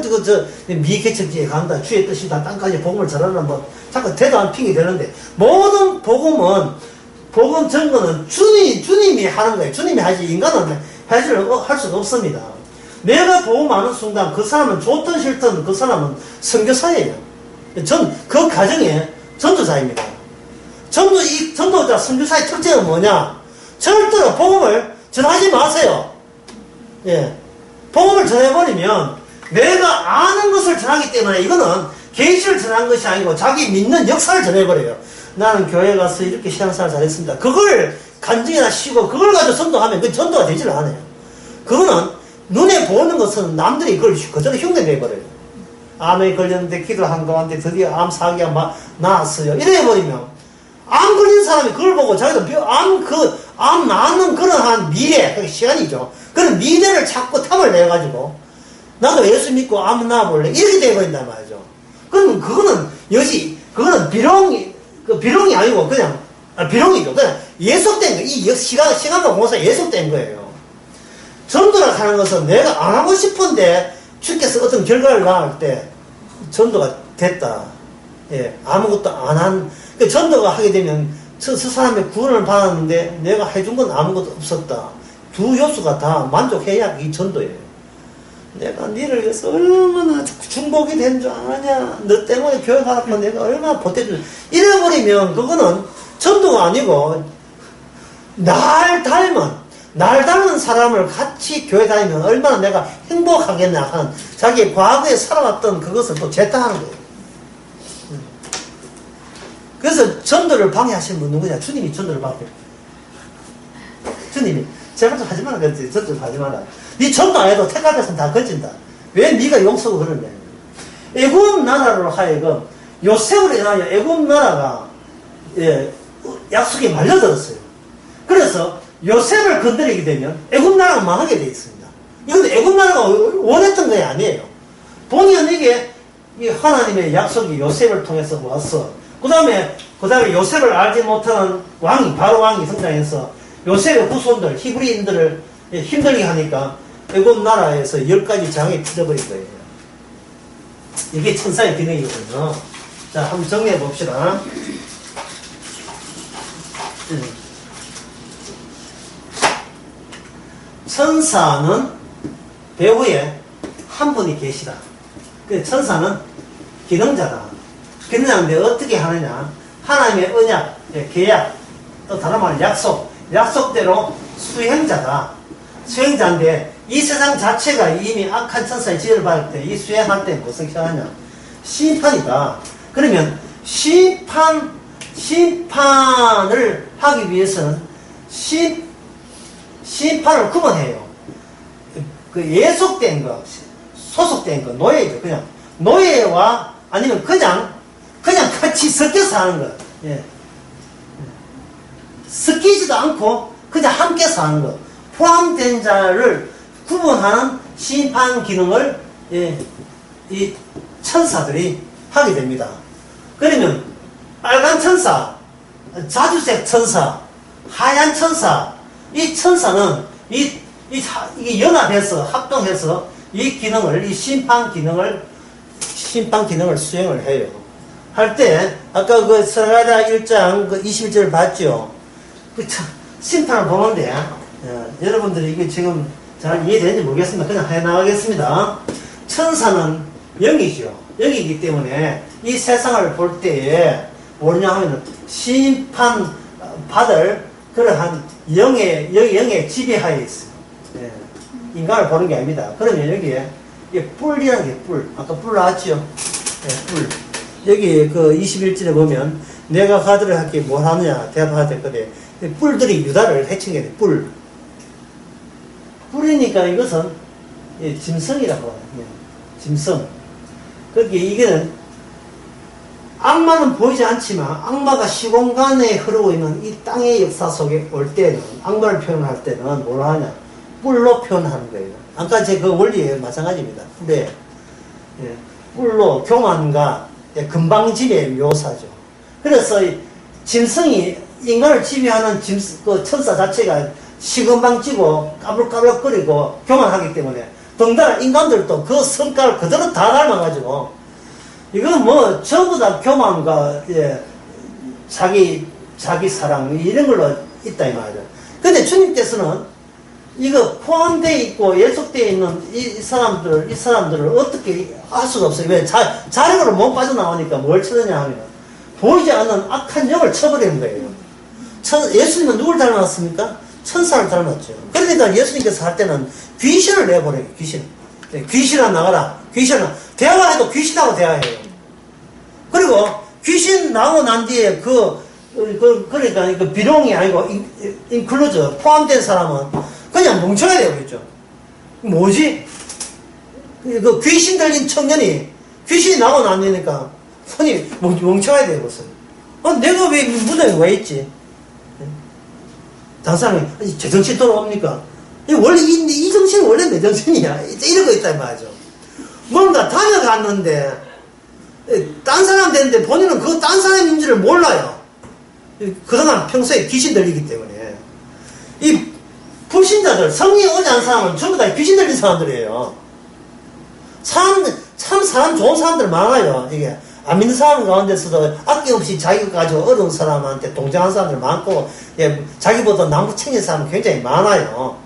미개척지에 간다. 주의 뜻이다. 땅까지 복음을 전하는 뭐 자꾸 대단한 핑이 되는데 모든 복음 전거는 주님이 하는 거예요. 주님이 하지 인간은 할 수가 없습니다. 내가 복음하는 순간 그 사람은 좋든 싫든 그 사람은 선교사예요. 그 가정에 전도자입니다. 전도자 선교사의 특징은 뭐냐? 절대로 복음을 전하지 마세요. 예. 복음을 전해버리면 내가 아는 것을 전하기 때문에 이거는 계시를 전한 것이 아니고 자기 믿는 역사를 전해버려요. 나는 교회 가서 이렇게 신앙생활 잘했습니다. 그걸 간증이나 쉬고 그걸 가지고 전도하면 그 전도가 되질 않아요. 그거는 눈에 보는 것은 남들이 그걸 그대로 흉내내버려요. 암에 걸렸는데 기도한 가운데 드디어 암 사기가 나았어요. 이래버리면 암 걸린 사람이 그걸 보고 자기도 암 나는 그러한 미래, 시간이죠. 그런 미래를 자꾸 탐을 내가지고 나도 예수 믿고 암 나아볼래 이렇게 돼버린단 말이죠. 그러면 그거는 비룡이 아니고 그냥 비룡이죠. 그냥 예속된 거. 이 시간과 공사 예속된 거예요. 전도라 하는 것은 내가 안 하고 싶은데 주께서 어떤 결과를 낳을 때 전도가 됐다. 예, 아무것도 안 한. 전도가 하게 되면 저 사람의 구원을 받았는데 내가 해준 건 아무것도 없었다. 두 요소가 다 만족해야 이 전도예요. 내가 니를 위해서 얼마나 중복이 된 줄 아냐. 너 때문에 교회 받았고 내가 얼마나 보태준. 이래버리면 그거는 전도가 아니고 날 닮은 사람을 같이 교회 다니면 얼마나 내가 행복하겠냐 하는 자기 과거에 살아왔던 그것을 또 재탕하는 거예요. 그래서 전도를 방해하시는 분 누구냐? 주님이 전도를 방해해요. 주님이 제발 좀 하지 마라 그랬지. 전도 좀 하지 마라. 네 전도 안 해도 택하돼서는 다 거진다. 왜 네가 용서고 그러냐? 애굽 나라로 하여금 요셉으로 인하여 애굽 나라가 약속에 말려들었어요. 그래서 요셉을 건드리게 되면 애굽 나라가 망하게 되어 있습니다. 이건 애굽 나라가 원했던 게 아니에요. 본의는 이게 하나님의 약속이 요셉을 통해서 왔어. 그 다음에 요셉을 알지 못하는 바로 왕이 등장해서 요셉의 후손들, 히브리인들을 힘들게 하니까 애굽 나라에서 10가지 장이 터져버린 거예요. 이게 천사의 기능이거든요. 자, 한번 정리해 봅시다. 천사는 배후에 한 분이 계시다. 그 천사는 기능자다. 기능자인데 어떻게 하느냐? 하나님의 언약, 계약, 또 다른 말로 약속대로 수행자다. 수행자인데 이 세상 자체가 이미 악한 천사의 지혜를 받을 때 이 수행할 때 무슨 시하냐? 심판이다. 그러면 심판을 하기 위해서는 심판을 구분해요. 그 예속된 거, 소속된 거, 노예죠. 그냥 노예와 아니면 그냥 같이 섞여서 하는 거. 예. 섞이지도 않고 그냥 함께 사는 거. 포함된 자를 구분하는 심판 기능을 이 천사들이 하게 됩니다. 그러면 빨간 천사, 자주색 천사, 하얀 천사, 이 천사는 이게 연합해서 합동해서 이 심판 기능을 수행을 해요. 할 때 아까 그 스가랴 1장 그 21절 봤죠? 그 심판을 보는데 여러분들이 이게 지금 잘 이해되는지 모르겠습니다. 그냥 해나가겠습니다. 천사는 영이죠. 영이기 때문에 이 세상을 볼 때에 뭐냐 하면 심판 받을 그러한 영의 지배하에 있어요. 예. 인간을 보는 게 아닙니다. 그러면 여기에 뿔이라는 게 뿔. 아까 뿔 나왔죠? 예, 뿔. 여기 그 21절에 보면 내가 가드를 할게 뭘 하느냐 대답하되 그래. 뿔들이 유다를 해치게 돼. 뿔. 뿔이니까 이것은 짐승이라고 해요. 짐승. 그렇게 이게는 악마는 보이지 않지만 악마가 시공간에 흐르고 있는 이 땅의 역사 속에 올 때는 악마를 표현할 때는 뭘 하냐? 뿔로 표현하는 거예요. 아까 제 그 원리에 마찬가지입니다. 뿔에 뿔로 교만과 금방짐의 묘사죠. 그래서 짐승이 인간을 지배하는 그 천사 자체가 시금방지고 까불까불거리고 교만하기 때문에 덩달아 인간들도 그 성깔을 그대로 다 닮아가지고 이건 뭐 전부 다 교만과 자기 사랑 이런 걸로 있다 이 말이죠. 근데 주님께서는 이거 포함되어 있고 예속되어 있는 이 사람들을 어떻게 할 수가 없어요. 왜? 자력으로 못 빠져나오니까 뭘 쳐느냐 하면 보이지 않는 악한 영을 쳐버리는 거예요. 예수님은 누굴 닮았습니까? 천사를 닮았죠. 그러니까 예수님께서 할 때는 귀신을 내버려요. 귀신아 나가라. 대화를 해도 귀신하고 대화해요. 그리고 귀신 나오고 난 뒤에 그러니까 그 비룡이 아니고 인클루저 포함된 사람은 그냥 멍청해야 되겠죠. 뭐지? 그 귀신 들린 청년이 귀신이 나오고 난 뒤니까 손이 멍청해야 되겠어요. 내가 왜 무덤에 왜 있지? 다른 사람이 제정신 돌아옵니까? 원래 이 정신은 원래 내 정신이야. 이러고 있다 말이죠. 뭔가 다녀갔는데 딴 사람 되는데 본인은 그 딴 사람인지를 몰라요. 그동안 평소에 귀신 들리기 때문에 이 불신자들 성령이 오지 않은 사람은 전부 다 귀신 들린 사람들이에요. 사람 좋은 사람들 많아요. 이게 안 믿는 사람 가운데서도 아낌없이 자기가 가지고 어려운 사람한테 동정한 사람들 많고 자기보다 나무 챙긴 사람 굉장히 많아요.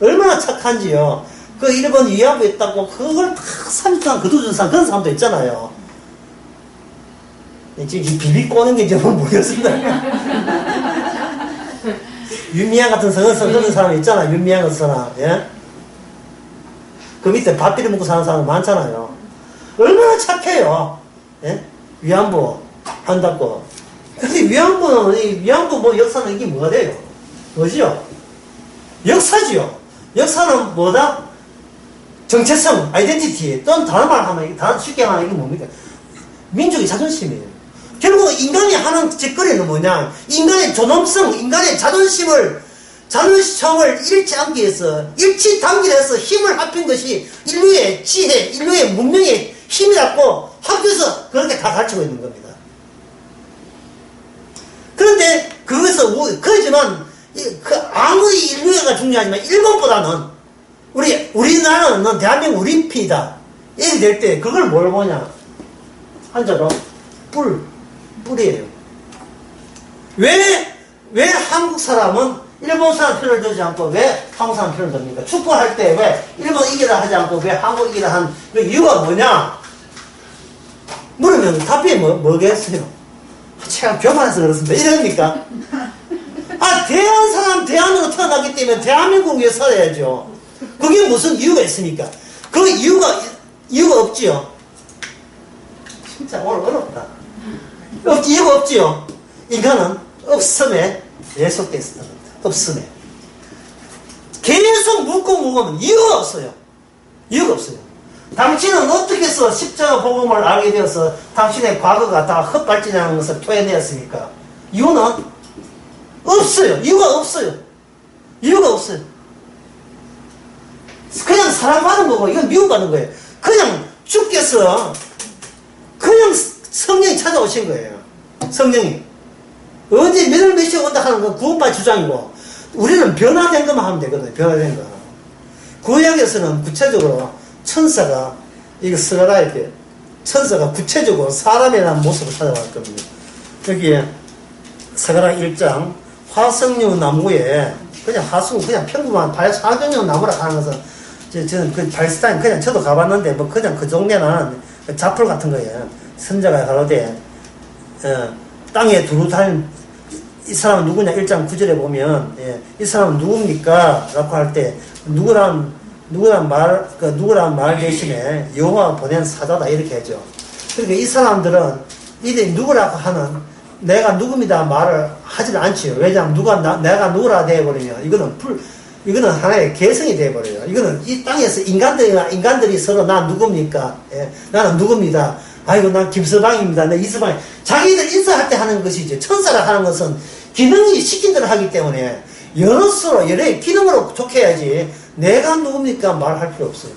얼마나 착한지요. 그 일본 위안부에 있다고 그걸 다 30분 동안 거두준 사람 그런 사람도 있잖아요. 지금 비비 꼬는 게 좀 모르겠습니다. 윤미향 같은 성은 그런 사람 있잖아. 윤미향 같은 사람. 예? 그 밑에 밥 비벼 먹고 사는 사람 많잖아요. 얼마나 착해요. 예? 위안부 한다고. 근데 위안부 뭐 역사는 이게 뭐가 돼요? 뭐지요? 역사지요. 역사는 뭐다? 정체성, 아이덴티티. 또는 다른 말 하면, 쉽게 하면 이게 뭡니까? 민족의 자존심이에요. 결국 인간이 하는 짓거리는 뭐냐? 인간의 존엄성, 인간의 자존심을 잃지 않기 위해서, 일치단결해서 힘을 합친 것이 인류의 지혜, 인류의 문명의 힘이라고 학교에서 그렇게 다 가르치고 있는 겁니다. 그런데 그렇지만 아무리 인류애가 중요하지만 일본보다는 우리나라는 대한민국 우리 피다. 이렇게 될 때 그걸 뭘 보냐? 한자로 뿔이에요. 왜 한국 사람은 일본 사람 편을 들지 않고 왜 한국 사람 편을 듭니까? 축구할 때 왜 일본 이기라 하지 않고 왜 한국 이기라 한 그 이유가 뭐냐? 물으면 답이 뭐겠어요? 제가 교만해서 그렇습니다. 이러니까 대한 사람 대한으로 태어났기 때문에 대한민국 위에 살아야죠. 그게 무슨 이유가 있습니까? 그 이유가 없지요. 진짜 오늘 어렵다. 이유가 없지요. 인간은 없음에 예속되어 있었던 겁니다. 없음에. 계속 묻고 이유가 없어요. 이유가 없어요. 당신은 어떻게 해서 십자가 복음을 알게 되어서 당신의 과거가 다 헛발질이라는 것을 토해내었습니까? 이유는 없어요. 이유가 없어요. 그냥 사랑받은 거고, 이건 미움받는 거예요. 그냥 주께서, 그냥 성령이 찾아오신 거예요. 성령이. 언제 몇 시에 온다 하는 건 구원파 주장이고, 우리는 변화된 것만 하면 되거든요. 변화된 거. 구약에서는 구체적으로 천사가, 이거 쓰라라 이렇게, 천사가 구체적으로 사람이라는 모습을 찾아갈 겁니다. 여기에 스가랴 1장, 화석류 나무에, 그냥 평범한 화석류 나무라 하는 것은, 저는 그 팔레스타인 그냥 저도 가봤는데, 뭐 그냥 그 동네는 자풀 같은 거예요. 선자가 가로되, 땅에 두루 달린, 이 사람은 누구냐? 1장 9절에 보면, 이 사람은 누굽니까? 라고 할 때, 누구란 말 대신에 여호와가 보낸 사자다. 이렇게 하죠. 그러니까 이 사람들은, 이들이 누구라고 하는, 내가 누굽니다 말을 하질 않지요. 왜냐하면 내가 누구라 되어버리면 이거는 하나의 개성이 되어버려요. 이거는 이 땅에서 인간들이 서로 나 누굽니까? 나는 누굽니다. 아이고 난 김서방입니다. 내 이서방. 자기들 인사할 때 하는 것이죠. 천사가 하는 것은 기능이 시킨 대로 하기 때문에 여러 기능으로 좋게 해야지 내가 누굽니까 말할 필요 없어요.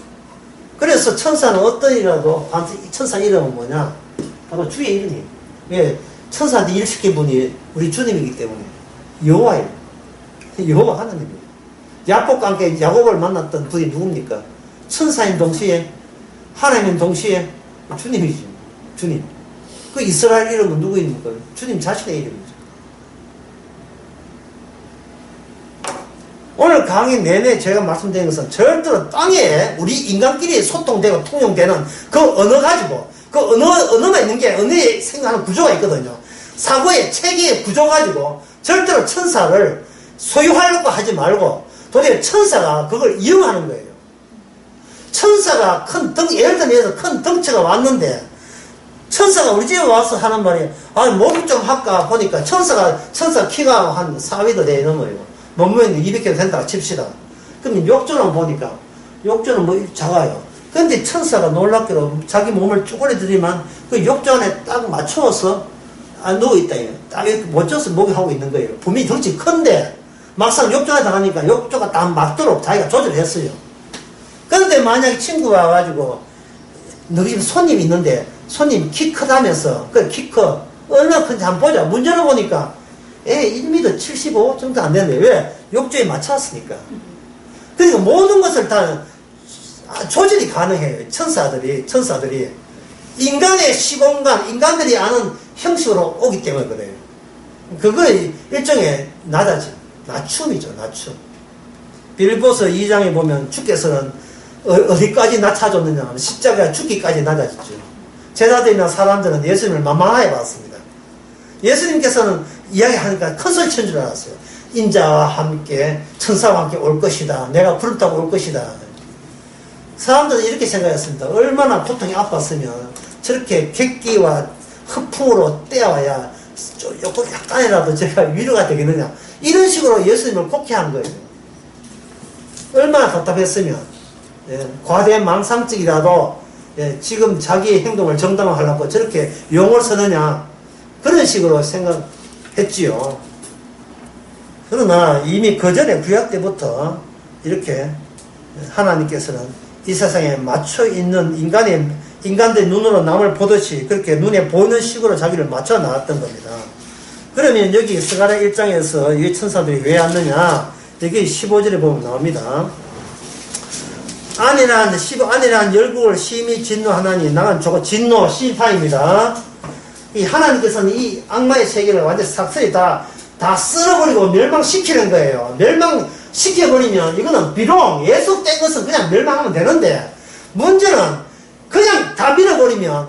그래서 천사는 어떤 일이라도 천사 이름은 뭐냐? 바로 주의 이름이에요. 왜? 천사한테 일 시킨 분이 우리 주님이기 때문에 여호와예요. 여호와 하나님이에요. 야곱과 함께 야곱을 만났던 분이 누굽니까? 천사인 동시에 하나님인 동시에 주님이죠. 주님. 그 이스라엘 이름은 누구입니까? 주님 자신의 이름이죠. 오늘 강의 내내 제가 말씀드린 것은 절대로 땅에 우리 인간끼리 소통되고 통용되는 그 언어 가지고 그 언어만 있는 게 언어에 생각하는 구조가 있거든요. 사고의 체계의 구조 가지고 절대로 천사를 소유하려고 하지 말고 도대체 천사가 그걸 이용하는 거예요. 천사가 예를 들어서 큰 덩치가 왔는데 천사가 우리 집에 와서 하는 말이 몸 좀 할까 보니까 천사 키가 한 4m 돼 넘어요. 몸무게는 200kg 된다 칩시다. 그럼 욕조는 보니까 욕조는 뭐 작아요. 근데 천사가 놀랍게도 자기 몸을 쭈그려들이만 그 욕조 안에 딱 맞추어서 누워있다. 딱 이렇게 못 쪄서 목욕하고 있는 거예요. 분명히 덩치 큰데 막상 욕조에 당하니까 욕조가 딱 맞도록 자기가 조절했어요. 그런데 만약에 친구가 와가지고 너희 집에 손님이 있는데 손님 키 크다면서 키 커. 얼마나 큰지 한번 보자. 문제를 보니까 1m 75 정도 안 되는데 왜? 욕조에 맞췄으니까. 그러니까 모든 것을 다 조절이 가능해요. 천사들이 인간의 시공간, 인간들이 아는 형식으로 오기 때문에 그래요. 그거 일종의 낮춤이죠. 낮춤. 빌보서 2장에 보면 주께서는 어디까지 낮춰줬느냐 하면 십자가 죽기까지 낮아졌죠. 제자들이나 사람들은 예수님을 만만하게 봤습니다. 예수님께서는 이야기하니까 큰 소리 친 줄 알았어요. 인자와 함께 천사와 함께 올 것이다. 내가 구름 타고 올 것이다. 사람들은 이렇게 생각했습니다. 얼마나 고통이 아팠으면 저렇게 객기와 흑풍으로 떼어와야 약간이라도 제가 위로가 되겠느냐. 이런 식으로 예수님을 곡해한 거예요. 얼마나 답답했으면 과대 망상증이라도 지금 자기의 행동을 정당화하려고 저렇게 용을 쓰느냐. 그런 식으로 생각했지요. 그러나 이미 그 전에 구약 때부터 이렇게 하나님께서는 이 세상에 맞춰 있는 인간들 눈으로 남을 보듯이 그렇게 눈에 보이는 식으로 자기를 맞춰 나왔던 겁니다. 그러면 여기 스가랴 1장에서 이 천사들이 왜 왔느냐? 여기 15절에 보면 나옵니다. 아내란 열국을 심히 진노하나니 나는 저거 진노 심판입니다. 이 하나님께서는 이 악마의 세계를 완전히 삭슬이 다 쓸어버리고 멸망시키는 거예요. 멸망시켜버리면 이거는 비록 예속된 것은 그냥 멸망하면 되는데 문제는 그냥 다 밀어버리면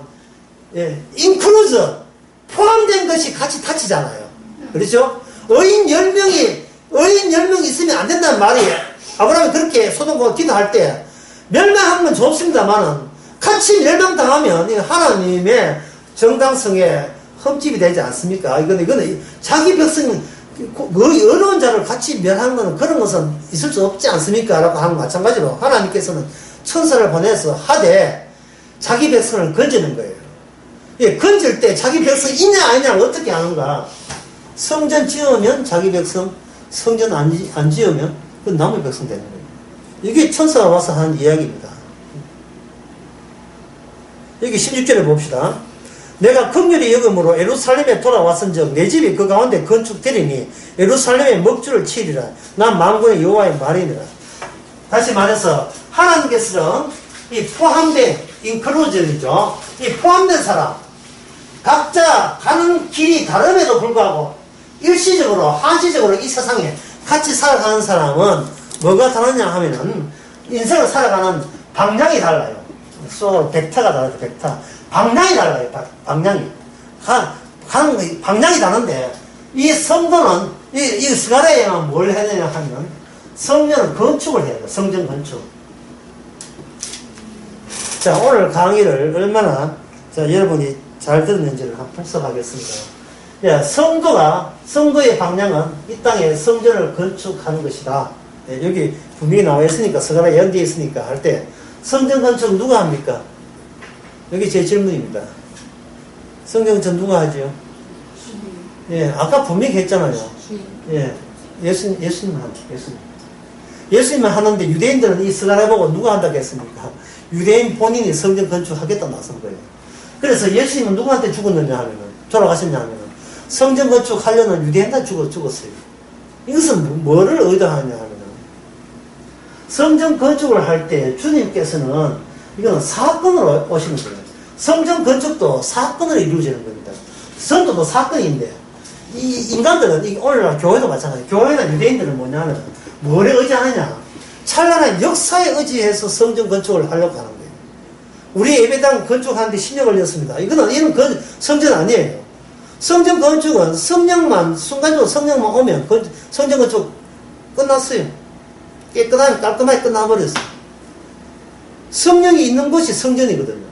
인클루즈 포함된 것이 같이 다치잖아요. 그렇죠? 의인 10명이 있으면 안 된다는 말이에요. 아브라함이 그렇게 소돔과 기도할 때 멸망하는 건 좋습니다만은 같이 멸망당하면 하나님의 정당성에 흠집이 되지 않습니까? 이거는 자기 백성, 어려운 자를 같이 멸하는 것은 그런 것은 있을 수 없지 않습니까? 라고 하는 마찬가지로 하나님께서는 천사를 보내서 하되 자기 백성을 건지는 거예요. 건질 때 자기 백성 있냐 아니냐를 어떻게 아는가? 성전 지으면 자기 백성, 성전 안 지으면 그 남의 백성 되는 거예요. 이게 천사가 와서 하는 이야기입니다. 여기 16절에 봅시다. 내가 긍휼히 여김으로 예루살렘에 돌아왔은즉 내 집이 그 가운데 건축되리니 예루살렘에 먹주를 치리라. 난 만군의 여호와의 말이니라. 다시 말해서 하나님께서는 이 포함된 인클루전이죠. 이 포함된 사람 각자 가는 길이 다름에도 불구하고 일시적으로 한시적으로 이 세상에 같이 살아가는 사람은 뭐가 다르냐 하면은 인생을 살아가는 방향이 달라요. 벡터가 달라요. 벡터. 방향이 달라요. 방향이. 방향이 다른데 이 성도는 이 스가랴에만 뭘 해야 되냐 하면 성전을 건축을 해야 돼요. 성전 건축. 자, 오늘 강의를 얼마나 여러분이 잘 들었는지를 한번 분석하겠습니다. 성도의 방향은 이 땅에 성전을 건축하는 것이다. 여기 분명히 나와 있으니까, 스가랴 연대에 있으니까 할 때 성전 건축 누가 합니까? 여기 제 질문입니다. 성전 건축 누가 하죠? 아까 분명히 했잖아요. 예수님 하죠. 예수님은 하는데 유대인들은 이 스가랴 보고 누가 한다고 했습니까? 유대인 본인이 성전 건축하겠다 나선 거예요. 그래서 예수님은 누구한테 죽었느냐 하면은, 돌아가셨냐 하면은, 성전 건축하려는 유대인한테 죽었어요. 이것은 뭐를 의도하냐 하면은, 성전 건축을 할 때 주님께서는 이거는 사건으로 오시는 거예요. 성전 건축도 사건으로 이루어지는 겁니다. 선도도 사건인데, 이 인간들은, 오늘날 교회도 마찬가지예요. 교회나 유대인들은 뭐냐면, 뭐에 의지하느냐? 찬란한 역사에 의지해서 성전 건축을 하려고 하는 거예요. 우리 예배당 건축하는데 10년 걸렸습니다. 이런 성전 아니에요. 성전 건축은 순간적으로 성령만 오면 성전 건축 끝났어요. 깨끗하게 깔끔하게 끝나버렸어요. 성령이 있는 곳이 성전이거든요.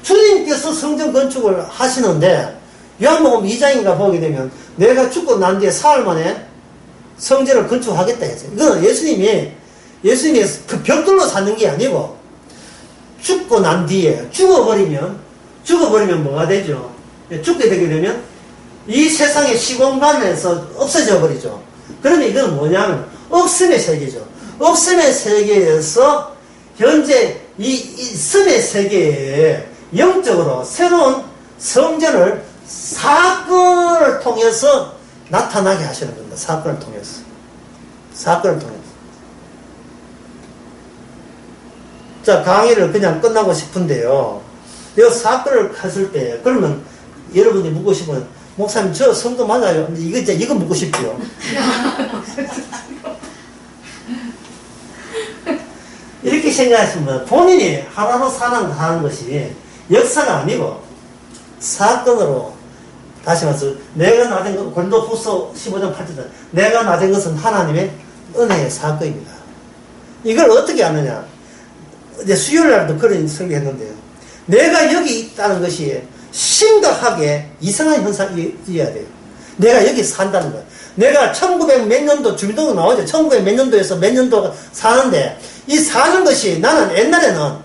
주님께서 성전 건축을 하시는데 요한복음 2장인가 보게 되면 내가 죽고 난 뒤에 사흘 만에 성전을 건축하겠다 했어요. 이거는 예수님이 그 벽돌로 사는 게 아니고 죽고 난 뒤에 죽어버리면 뭐가 되죠? 죽게 되게 되면 이 세상의 시공간에서 없어져 버리죠. 그러면 이건 뭐냐면 없음의 세계죠. 없음의 세계에서 현재 이 있음의 세계에 영적으로 새로운 성전을 사건을 통해서 나타나게 하시는 겁니다. 사건을 통해서. 자, 강의를 그냥 끝나고 싶은데요. 이 사건을 했을 때, 그러면 여러분이 묻고 싶으면, 목사님, 저 성도 맞아요? 이거 묻고 싶죠. 이렇게 생각하시면 본인이 하나로 사는 것이 역사가 아니고 사건으로 다시 말해서 내가 나된 것, 고린도후서 15장 8절, 내가 나된 것은 하나님의 은혜의 사건입니다. 이걸 어떻게 아느냐? 이제 수요일 날도 그런 설교했는데요. 내가 여기 있다는 것이 심각하게 이상한 현상이어야 돼요. 내가 여기 산다는 거예요. 내가 1900 몇 년도 주민등록 나오죠. 1900 몇 년도에서 몇 년도 사는데, 이 사는 것이 나는 옛날에는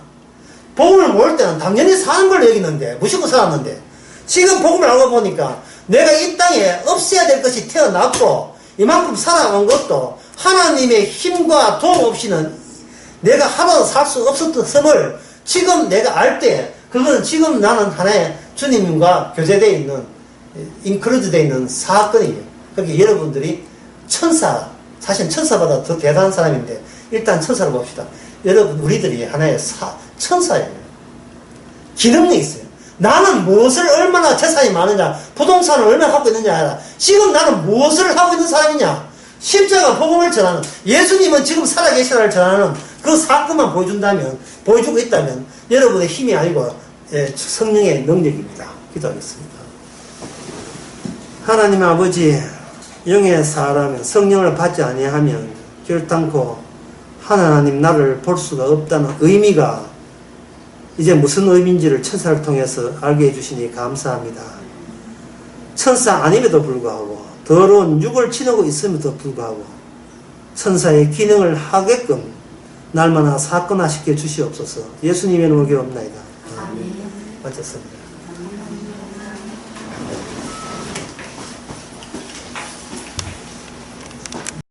복음을 모를 때는 당연히 사는 걸로 여기는데, 무시고 살았는데, 지금 복음을 알고 보니까 내가 이 땅에 없애야 될 것이 태어났고, 이만큼 살아온 것도 하나님의 힘과 도움 없이는 내가 하나도 살 수 없었음을 지금 내가 알 때, 그건 지금 나는 하나의 주님과 교제되어 있는, 인클루드되어 있는 사건이에요. 그러니까 여러분들이 사실 천사보다 더 대단한 사람인데, 일단 천사를 봅시다. 여러분, 우리들이 하나의 천사예요. 기능이 있어요. 나는 무엇을 얼마나 재산이 많으냐, 부동산을 얼마나 갖고 있느냐 알아. 지금 나는 무엇을 하고 있는 사람이냐? 십자가 복음을 전하는, 예수님은 지금 살아계시다를 전하는 그 사건만 보여주고 있다면 여러분의 힘이 아니고 성령의 능력입니다. 기도하겠습니다. 하나님 아버지, 영의 사람은 성령을 받지 아니하면 결단코 하나님 나를 볼 수가 없다는 의미가 이제 무슨 의미인지를 천사를 통해서 알게 해주시니 감사합니다. 천사 아님에도 불구하고 더러운 육을 지니고 있음에도 불구하고 천사의 기능을 하게끔 날마다 사건화시켜 주시옵소서. 예수님의 이름으로 기도합니다. 아멘. 마쳤습니다.